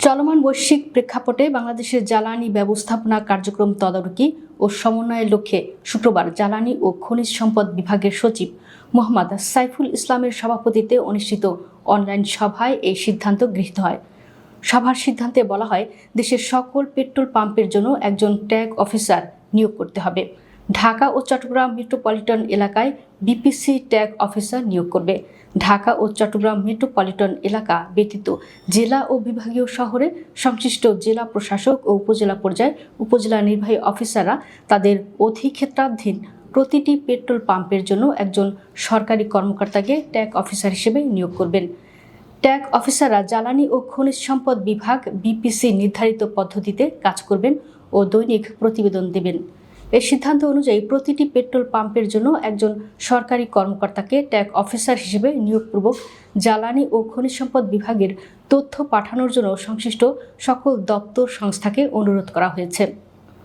চলমান বৈশ্বিক প্রেক্ষাপটে বাংলাদেশের জ্বালানি ব্যবস্থাপনা কার্যক্রম তদারকি ও সমন্বয়ের লক্ষ্যে শুক্রবার জ্বালানি ও খনিজ সম্পদ বিভাগের সচিব মোহাম্মদ সাইফুল ইসলামের সভাপতিত্বে অনুষ্ঠিত অনলাইন সভায় এই সিদ্ধান্ত গৃহীত হয়। সভার সিদ্ধান্তে বলা হয়, দেশের সকল পেট্রোল পাম্পের জন্য একজন ট্যাগ অফিসার নিয়োগ করতে হবে। ঢাকা ও চট্টগ্রাম মেট্রোপলিটন এলাকায় বিপিসি ট্যাগ অফিসার নিয়োগ করবে। ঢাকা ও চট্টগ্রাম মেট্রোপলিটন এলাকা ব্যতীত জেলা ও বিভাগীয় শহরে সংশ্লিষ্ট জেলা প্রশাসক ও উপজেলা পর্যায়ে উপজেলা নির্বাহী অফিসাররা তাদের অধিক্ষেত্রাধীন প্রতিটি পেট্রোল পাম্পের জন্য একজন সরকারি কর্মকর্তাকে ট্যাগ অফিসার হিসেবে নিয়োগ করবেন। ট্যাগ অফিসাররা জ্বালানি ও খনিজ সম্পদ বিভাগ বিপিসি নির্ধারিত পদ্ধতিতে কাজ করবেন ও দৈনিক প্রতিবেদন দেবেন। এই সিদ্ধান্ত অনুযায়ী প্রতিটি পেট্রোল পাম্পের জন্য একজন সরকারি কর্মকর্তাকে ট্যাগ অফিসার হিসেবে নিয়োগপূর্বক জ্বালানি ও খনিজ সম্পদ বিভাগের তথ্য পাঠানোর জন্য সংশ্লিষ্ট সকল দপ্তর সংস্থাকে অনুরোধ করা হয়েছে।